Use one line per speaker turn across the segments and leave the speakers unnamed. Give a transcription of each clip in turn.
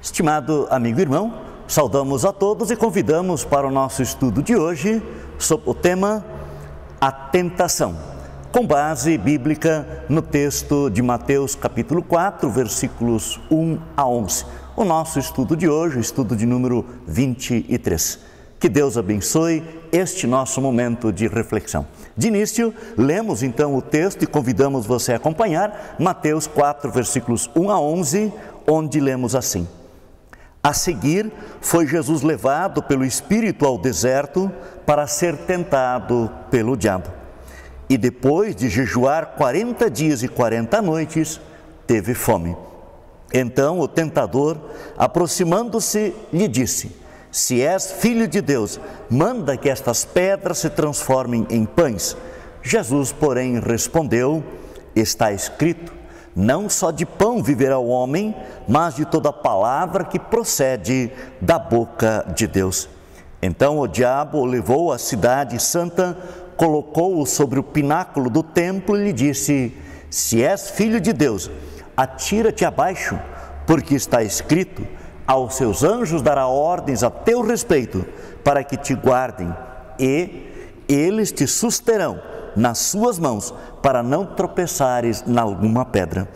Estimado amigo e irmão, saudamos a todos e convidamos para o nosso estudo de hoje sobre o tema A Tentação, com base bíblica no texto de Mateus capítulo 4, versículos 1 a 11. O nosso estudo de hoje, o estudo de número 23. Que Deus abençoe este nosso momento de reflexão. De início, lemos então o texto e convidamos você a acompanhar Mateus 4, versículos 1 a 11, onde lemos assim: A seguir, foi Jesus levado pelo Espírito ao deserto para ser tentado pelo diabo. E depois de jejuar 40 dias e 40 noites, teve fome. Então o tentador, aproximando-se, lhe disse: Se és filho de Deus, manda que estas pedras se transformem em pães. Jesus, porém, respondeu: Está escrito: Não só de pão viverá o homem, mas de toda palavra que procede da boca de Deus. Então o diabo o levou à cidade santa, colocou-o sobre o pináculo do templo e lhe disse: Se és filho de Deus, atira-te abaixo, porque está escrito: Aos seus anjos dará ordens a teu respeito, para que te guardem, e eles te susterão nas suas mãos, para não tropeçares em alguma pedra.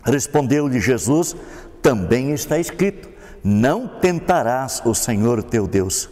Respondeu-lhe Jesus: Também está escrito: Não tentarás o Senhor teu Deus.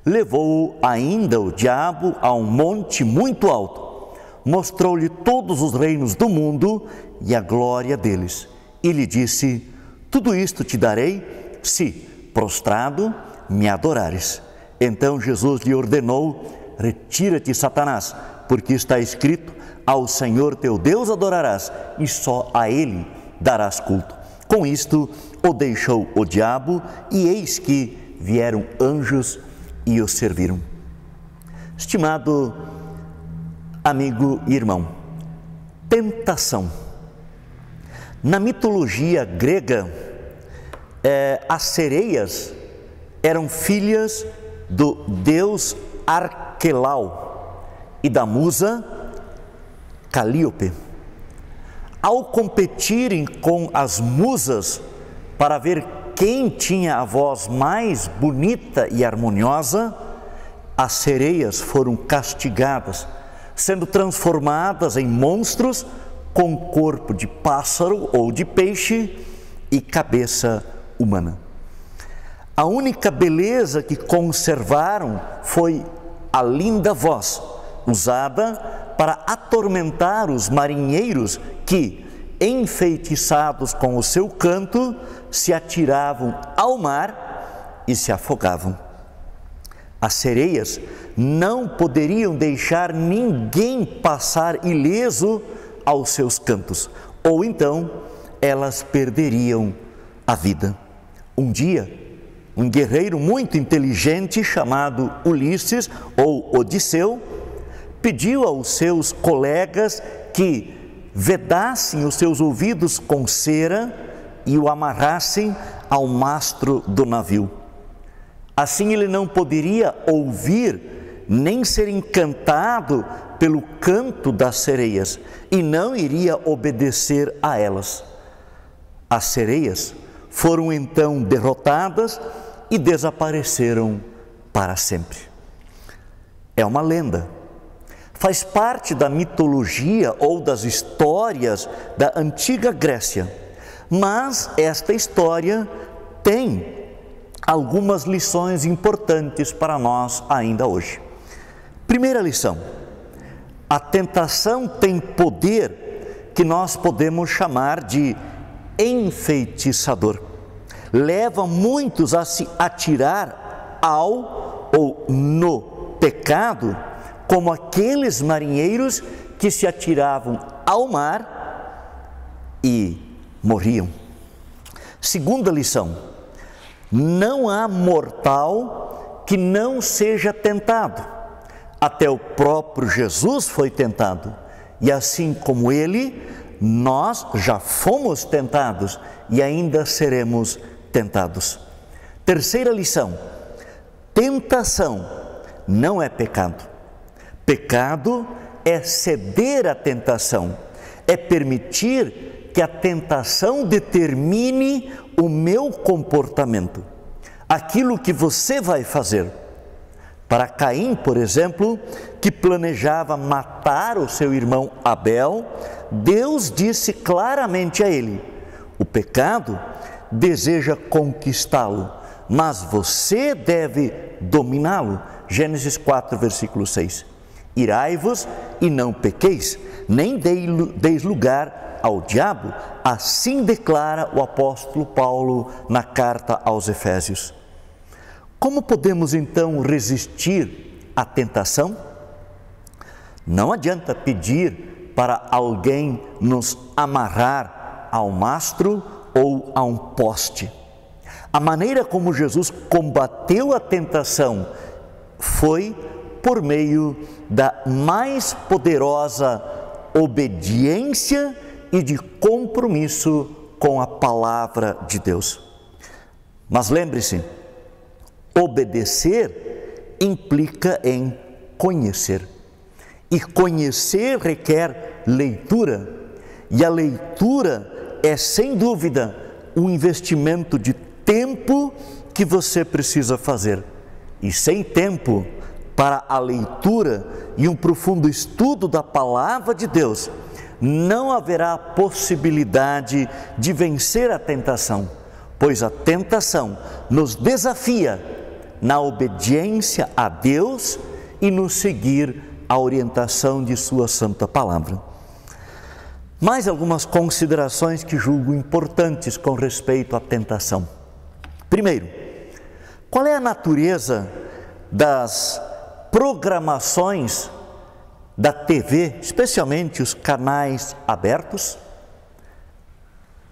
Levou-o ainda o diabo a um monte muito alto, mostrou-lhe todos os reinos do mundo e a glória deles, e lhe disse: Tudo isto te darei, se, prostrado, me adorares. Então Jesus lhe ordenou: Retira-te, Satanás, porque está escrito: Ao Senhor teu Deus adorarás, e só a Ele darás culto. Com isto o deixou o diabo, e eis que vieram anjos e o serviram. Estimado amigo e irmão, tentação. Na mitologia grega, as sereias eram filhas do deus Arquelau e da musa Calíope. Ao competirem com as musas para ver quem tinha a voz mais bonita e harmoniosa, as sereias foram castigadas, sendo transformadas em monstros com corpo de pássaro ou de peixe e cabeça humana. A única beleza que conservaram foi a linda voz, usada para atormentar os marinheiros que, enfeitiçados com o seu canto, se atiravam ao mar e se afogavam. As sereias não poderiam deixar ninguém passar ileso aos seus cantos, ou então elas perderiam a vida. Um dia, um guerreiro muito inteligente chamado Ulisses ou Odisseu pediu aos seus colegas que vedassem os seus ouvidos com cera e o amarrassem ao mastro do navio. Assim ele não poderia ouvir nem ser encantado pelo canto das sereias e não iria obedecer a elas. As sereias foram então derrotadas e desapareceram para sempre. É uma lenda. Faz parte da mitologia ou das histórias da antiga Grécia, mas esta história tem algumas lições importantes para nós ainda hoje. Primeira lição: a tentação tem poder que nós podemos chamar de enfeitiçador. Leva muitos a se atirar ao ou no pecado, como aqueles marinheiros que se atiravam ao mar e morriam. Segunda lição: não há mortal que não seja tentado. Até o próprio Jesus foi tentado, e assim como ele, nós já fomos tentados e ainda seremos tentados. Terceira lição: tentação não é pecado. Pecado é ceder à tentação, é permitir que a tentação determine o meu comportamento, aquilo que você vai fazer. Para Caim, por exemplo, que planejava matar o seu irmão Abel, Deus disse claramente a ele: o pecado deseja conquistá-lo, mas você deve dominá-lo. Gênesis 4, versículo 6. Irai-vos e não pequeis, nem deis lugar ao diabo, assim declara o apóstolo Paulo na carta aos Efésios. Como podemos então resistir à tentação? Não adianta pedir para alguém nos amarrar ao mastro ou a um poste. A maneira como Jesus combateu a tentação foi por meio da mais poderosa obediência e de compromisso com a palavra de Deus. Mas lembre-se, obedecer implica em conhecer. E conhecer requer leitura. E a leitura é, sem dúvida, um investimento de tempo que você precisa fazer. E sem tempo para a leitura e um profundo estudo da palavra de Deus, não haverá possibilidade de vencer a tentação, pois a tentação nos desafia na obediência a Deus e no seguir a orientação de sua santa palavra. Mais algumas considerações que julgo importantes com respeito à tentação. Primeiro, qual é a natureza das programações da TV, especialmente os canais abertos?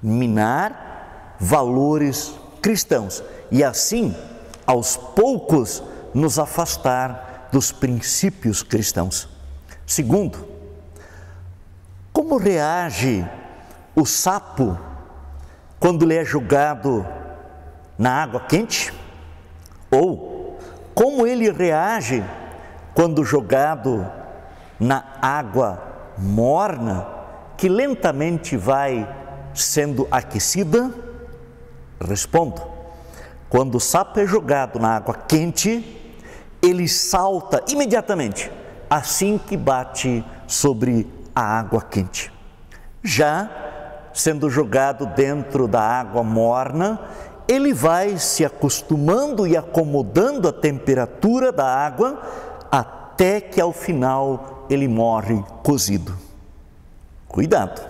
Minar valores cristãos e assim, aos poucos, nos afastar dos princípios cristãos. Segundo, como reage o sapo quando ele é jogado na água quente? Ou como ele reage quando jogado na água morna, que lentamente vai sendo aquecida? Respondo: quando o sapo é jogado na água quente, ele salta imediatamente, assim que bate sobre a água quente. Já sendo jogado dentro da água morna, ele vai se acostumando e acomodando a temperatura da água, até que ao final ele morre cozido. Cuidado!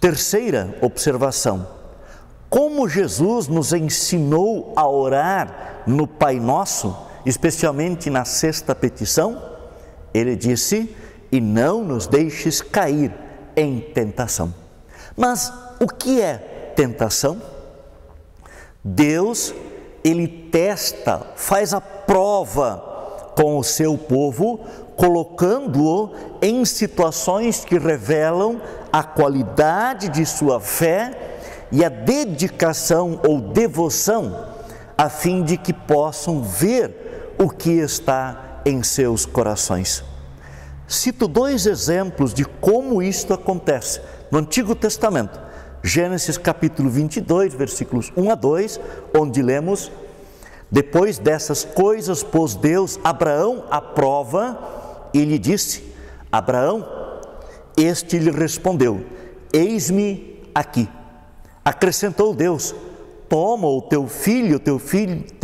Terceira observação: como Jesus nos ensinou a orar no Pai Nosso, especialmente na sexta petição, ele disse: e não nos deixes cair em tentação. Mas o que é tentação? Deus, ele testa, faz a prova com o seu povo, colocando-o em situações que revelam a qualidade de sua fé e a dedicação ou devoção, a fim de que possam ver o que está em seus corações. Cito dois exemplos de como isto acontece no Antigo Testamento. Gênesis capítulo 22, versículos 1 a 2, onde lemos: depois dessas coisas pôs Deus Abraão à prova e lhe disse: Abraão. Este lhe respondeu: eis-me aqui. Acrescentou Deus: toma o teu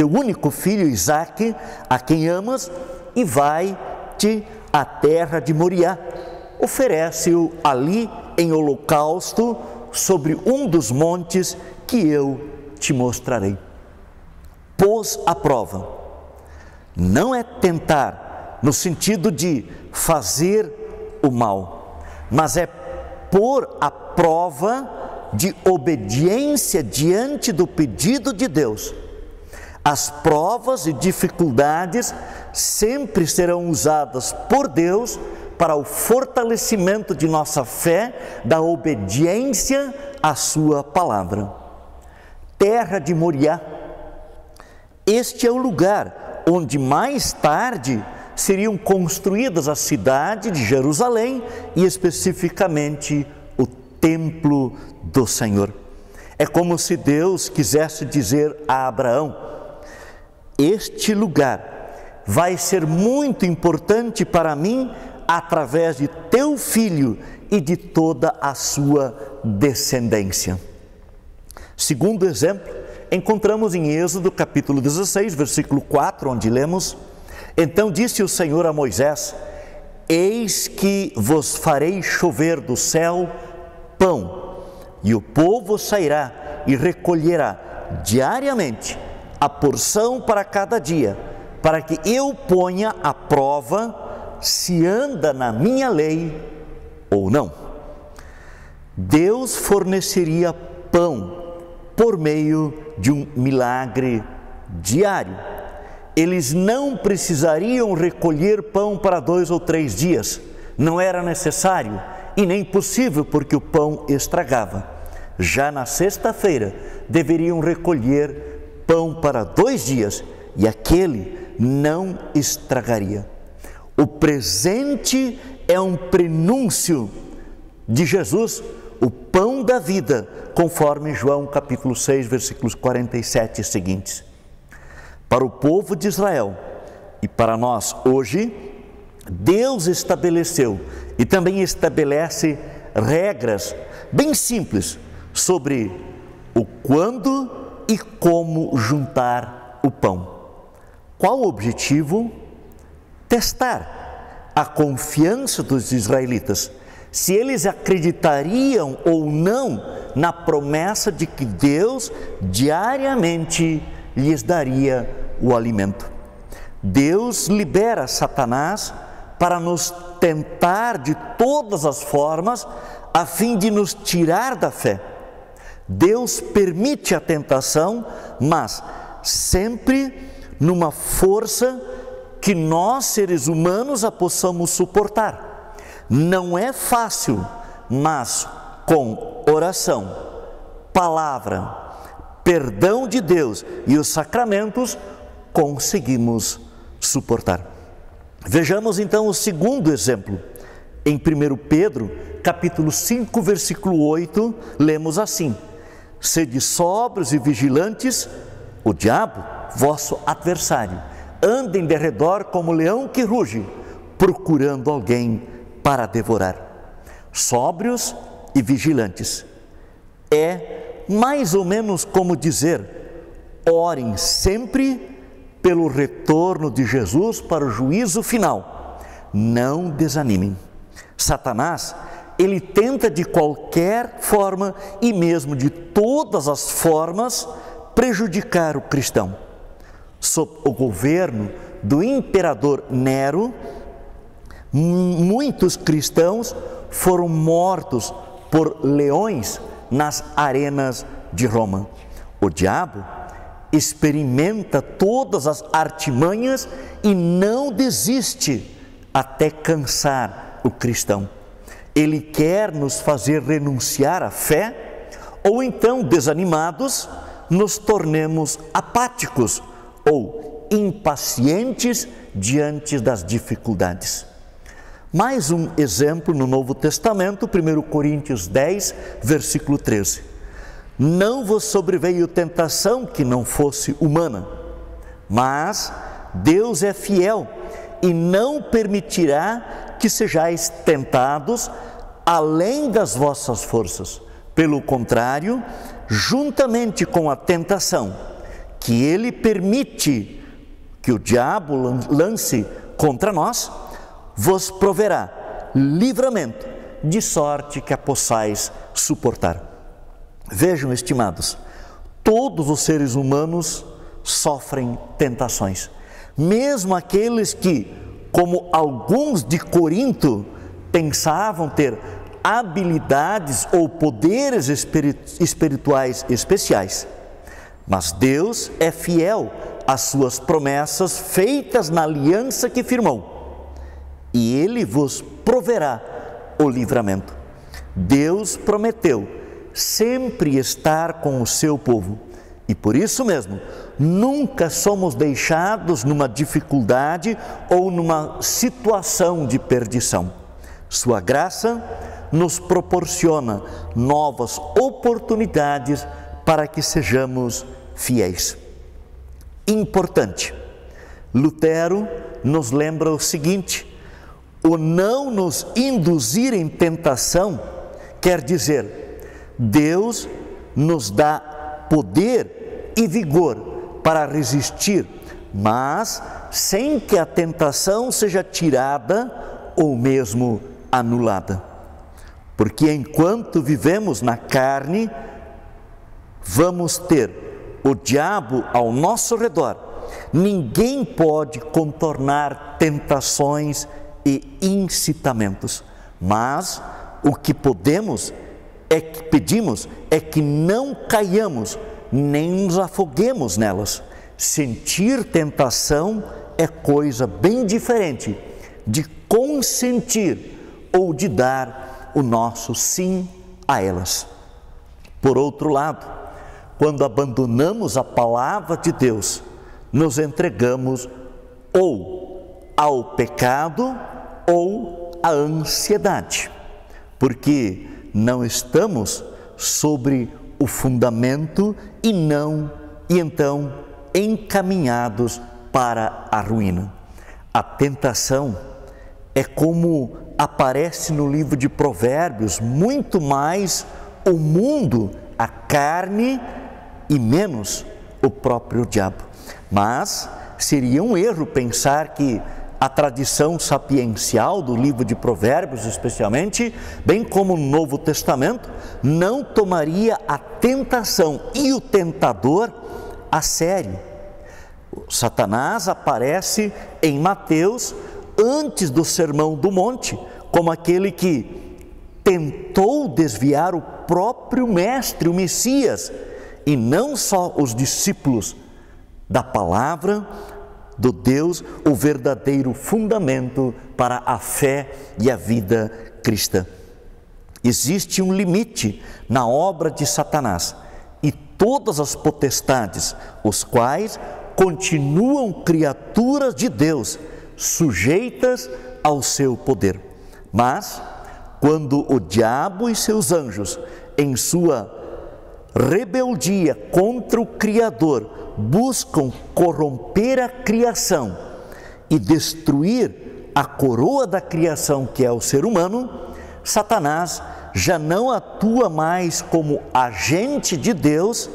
único filho Isaque, a quem amas, e vai-te à terra de Moriá. Oferece-o ali em holocausto sobre um dos montes que eu te mostrarei. Pôs à prova. Não é tentar no sentido de fazer o mal, mas é pôr à prova de obediência diante do pedido de Deus. As provas e dificuldades sempre serão usadas por Deus para o fortalecimento de nossa fé, da obediência à sua palavra. Terra de Moriá. Este é o lugar onde mais tarde seriam construídas a cidade de Jerusalém e especificamente o templo do Senhor. É como se Deus quisesse dizer a Abraão: este lugar vai ser muito importante para mim através de teu filho e de toda a sua descendência. Segundo exemplo, encontramos em Êxodo capítulo 16, versículo 4, onde lemos: então disse o Senhor a Moisés: eis que vos farei chover do céu pão, e o povo sairá e recolherá diariamente a porção para cada dia, para que eu ponha à prova se anda na minha lei ou não. Deus forneceria pão por meio de um milagre diário. Eles não precisariam recolher pão para 2 ou 3 dias, não era necessário e nem possível, porque o pão estragava. Já na sexta-feira deveriam recolher pão para 2 dias e aquele não estragaria. O presente é um prenúncio de Jesus, o pão da vida, conforme João capítulo 6, versículos 47 e seguintes. Para o povo de Israel e para nós hoje, Deus estabeleceu e também estabelece regras bem simples sobre o quando e como juntar o pão. Qual o objetivo? Testar a confiança dos israelitas, se eles acreditariam ou não na promessa de que Deus diariamente lhes daria o alimento. Deus libera Satanás para nos tentar de todas as formas, a fim de nos tirar da fé. Deus permite a tentação, mas sempre numa força que nós, seres humanos, a possamos suportar. Não é fácil, mas com oração, palavra, perdão de Deus e os sacramentos, conseguimos suportar. Vejamos então o segundo exemplo. Em 1 Pedro, capítulo 5, versículo 8, lemos assim: sede sóbrios e vigilantes, o diabo, vosso adversário, anda em derredor como leão que ruge, procurando alguém para devorar. Sóbrios e vigilantes é mais ou menos como dizer: orem sempre pelo retorno de Jesus para o juízo final. Não desanimem. Satanás, ele tenta de qualquer forma e mesmo de todas as formas prejudicar o cristão. Sob o governo do imperador Nero, muitos cristãos foram mortos por leões nas arenas de Roma. O diabo experimenta todas as artimanhas e não desiste até cansar o cristão. Ele quer nos fazer renunciar à fé, ou então, desanimados, nos tornemos apáticos ou impacientes diante das dificuldades. Mais um exemplo no Novo Testamento, 1 Coríntios 10, versículo 13. Não vos sobreveio tentação que não fosse humana, mas Deus é fiel e não permitirá que sejais tentados além das vossas forças. Pelo contrário, juntamente com a tentação que Ele permite que o diabo lance contra nós, vos proverá livramento, de sorte que a possais suportar. Vejam, estimados, todos os seres humanos sofrem tentações, mesmo aqueles que, como alguns de Corinto, pensavam ter habilidades ou poderes espirituais especiais. Mas Deus é fiel às suas promessas feitas na aliança que firmou, e Ele vos proverá o livramento. Deus prometeu sempre estar com o seu povo, e por isso mesmo, nunca somos deixados numa dificuldade ou numa situação de perdição. Sua graça nos proporciona novas oportunidades para que sejamos fiéis. Importante, Lutero nos lembra o seguinte: o não nos induzir em tentação quer dizer, Deus nos dá poder e vigor para resistir, mas sem que a tentação seja tirada ou mesmo anulada. Porque enquanto vivemos na carne, vamos ter o diabo ao nosso redor. Ninguém pode contornar tentações e incitamentos, mas o que pedimos é que não caiamos, nem nos afoguemos nelas. Sentir tentação é coisa bem diferente de consentir ou de dar o nosso sim a elas. Por outro lado, quando abandonamos a palavra de Deus, nos entregamos ou ao pecado ou à ansiedade, porque não estamos sobre o fundamento e então encaminhados para a ruína. A tentação é como aparece no livro de Provérbios, muito mais o mundo, a carne e menos o próprio diabo. Mas seria um erro pensar que a tradição sapiencial do livro de Provérbios, especialmente, bem como no Novo Testamento, não tomaria a tentação e o tentador a sério. Satanás aparece em Mateus antes do Sermão do Monte, como aquele que tentou desviar o próprio Mestre, o Messias, e não só os discípulos da palavra do Deus, o verdadeiro fundamento para a fé e a vida cristã. Existe um limite na obra de Satanás e todas as potestades, os quais continuam criaturas de Deus, sujeitas ao seu poder. Mas, quando o diabo e seus anjos, em sua rebeldia contra o Criador, buscam corromper a criação e destruir a coroa da criação, que é o ser humano, Satanás já não atua mais como agente de Deus,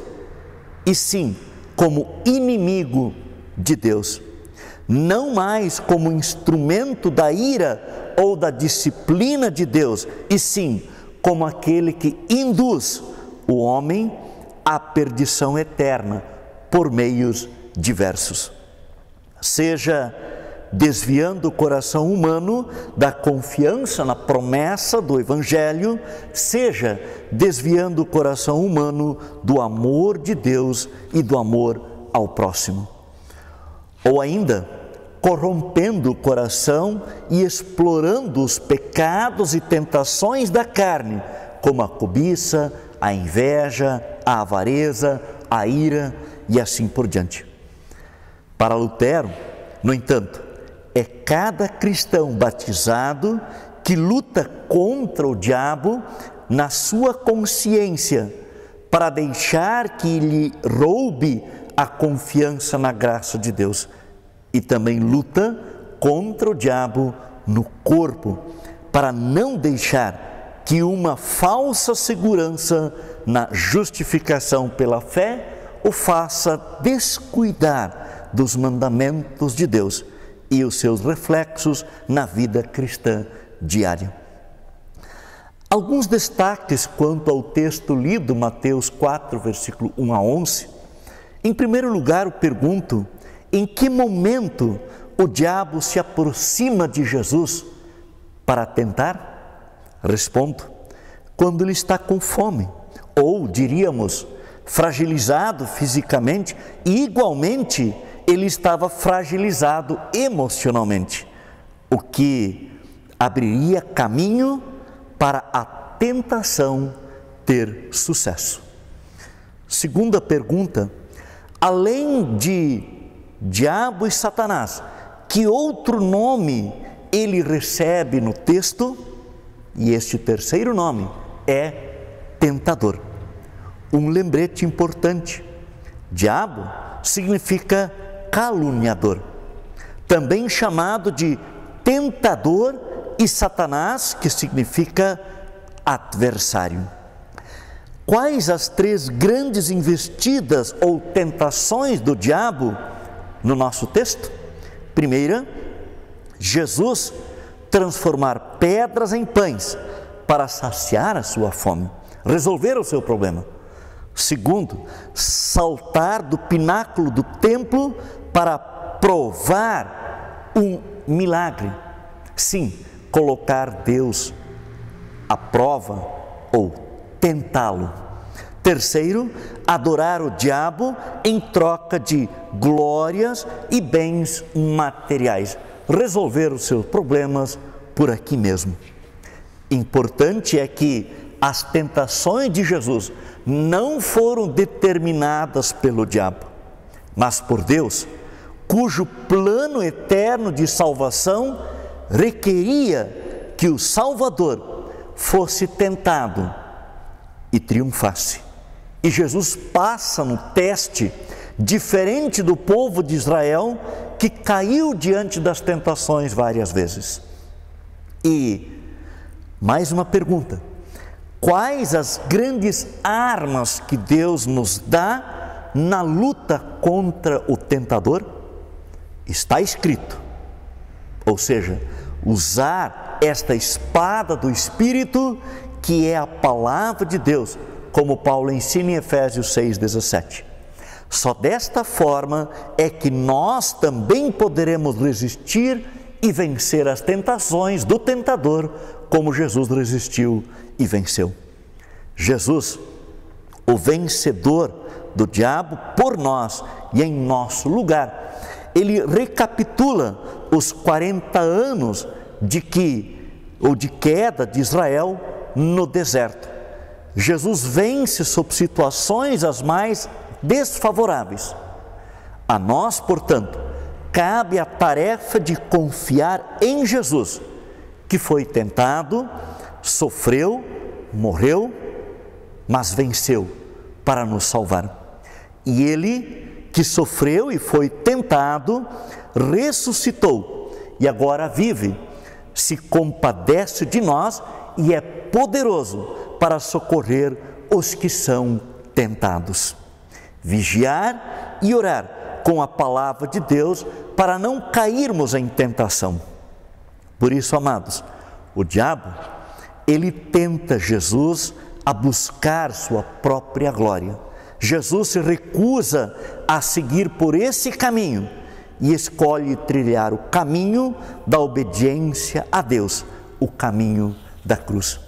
e sim como inimigo de Deus. Não mais como instrumento da ira ou da disciplina de Deus, e sim como aquele que induz o homem à perdição eterna por meios diversos. Seja desviando o coração humano da confiança na promessa do Evangelho, seja desviando o coração humano do amor de Deus e do amor ao próximo. Ou ainda, corrompendo o coração e explorando os pecados e tentações da carne, como a cobiça, a inveja, a avareza, a ira e assim por diante. Para Lutero, no entanto, é cada cristão batizado que luta contra o diabo na sua consciência, para deixar que lhe roube a confiança na graça de Deus, e também luta contra o diabo no corpo, para não deixar que uma falsa segurança na justificação pela fé o faça descuidar dos mandamentos de Deus e os seus reflexos na vida cristã diária. Alguns destaques quanto ao texto lido, Mateus 4, versículo 1 a 11. Em primeiro lugar, eu pergunto, em que momento o diabo se aproxima de Jesus para tentar? Respondo, quando ele está com fome, ou diríamos, fragilizado fisicamente, e igualmente ele estava fragilizado emocionalmente, o que abriria caminho para a tentação ter sucesso. Segunda pergunta, além de diabo e Satanás, que outro nome ele recebe no texto? E este terceiro nome é tentador. Um lembrete importante: diabo significa caluniador, também chamado de tentador, e Satanás, que significa adversário. Quais as três grandes investidas ou tentações do diabo no nosso texto? Primeira, Jesus transformar pedras em pães para saciar a sua fome, resolver o seu problema. Segundo, saltar do pináculo do templo para provar um milagre. Sim, colocar Deus à prova ou tentá-lo. Terceiro, adorar o diabo em troca de glórias e bens materiais, resolver os seus problemas por aqui mesmo. Importante é que as tentações de Jesus não foram determinadas pelo diabo, mas por Deus, cujo plano eterno de salvação requeria que o Salvador fosse tentado e triunfasse. E Jesus passa no teste, diferente do povo de Israel, que caiu diante das tentações várias vezes. E mais uma pergunta: quais as grandes armas que Deus nos dá na luta contra o tentador? Está escrito, ou seja, usar esta espada do Espírito, que é a palavra de Deus, como Paulo ensina em Efésios 6,17. Só desta forma é que nós também poderemos resistir e vencer as tentações do tentador, como Jesus resistiu e venceu. Jesus, o vencedor do diabo por nós e em nosso lugar, ele recapitula os 40 anos de queda de Israel no deserto. Jesus vence sob situações as mais desfavoráveis. A nós, portanto, cabe a tarefa de confiar em Jesus, que foi tentado, sofreu, morreu, mas venceu para nos salvar. E ele, que sofreu e foi tentado, ressuscitou e agora vive, se compadece de nós e é poderoso para socorrer os que são tentados. Vigiar e orar com a palavra de Deus para não cairmos em tentação. Por isso, amados, o diabo, ele tenta Jesus a buscar sua própria glória. Jesus se recusa a seguir por esse caminho e escolhe trilhar o caminho da obediência a Deus, o caminho da cruz.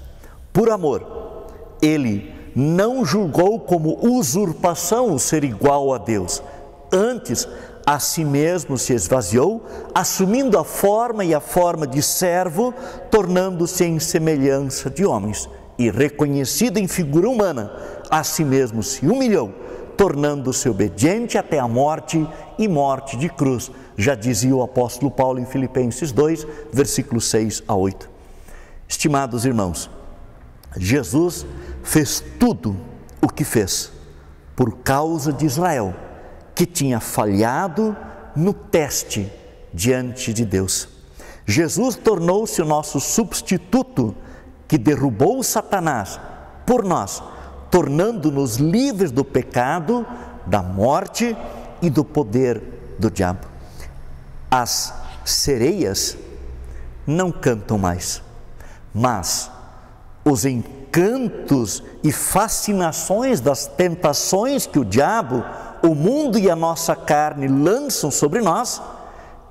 Por amor, ele não julgou como usurpação o ser igual a Deus. Antes, a si mesmo se esvaziou, assumindo a forma de servo, tornando-se em semelhança de homens. E reconhecido em figura humana, a si mesmo se humilhou, tornando-se obediente até a morte e morte de cruz. Já dizia o apóstolo Paulo em Filipenses 2, versículos 6 a 8. Estimados irmãos, Jesus fez tudo o que fez por causa de Israel, que tinha falhado no teste diante de Deus. Jesus tornou-se o nosso substituto, que derrubou Satanás por nós, tornando-nos livres do pecado, da morte e do poder do diabo. As sereias não cantam mais, mas os encantos e fascinações das tentações que o diabo, o mundo e a nossa carne lançam sobre nós,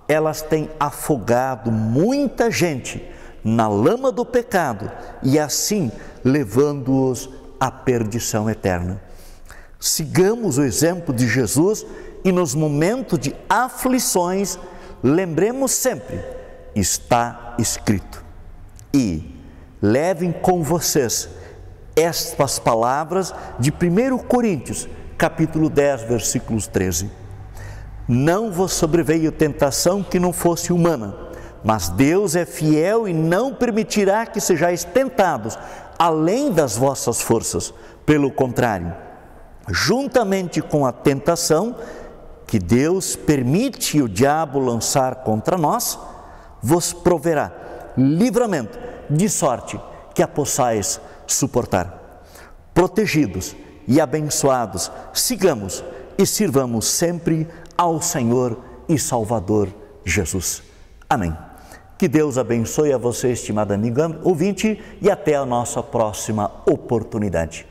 elas têm afogado muita gente na lama do pecado e assim levando-os à perdição eterna. Sigamos o exemplo de Jesus e nos momentos de aflições, lembremos sempre, está escrito. E levem com vocês estas palavras de 1 Coríntios, capítulo 10, versículos 13. Não vos sobreveio tentação que não fosse humana, Mas Deus é fiel e não permitirá que sejais tentados além das vossas forças. Pelo contrário, juntamente com a tentação que Deus permite o diabo lançar contra nós, vos proverá livramento, de sorte que a possais suportar. Protegidos e abençoados, sigamos e sirvamos sempre ao Senhor e Salvador Jesus. Amém. Que Deus abençoe a você, estimado amigo ouvinte, e até a nossa próxima oportunidade.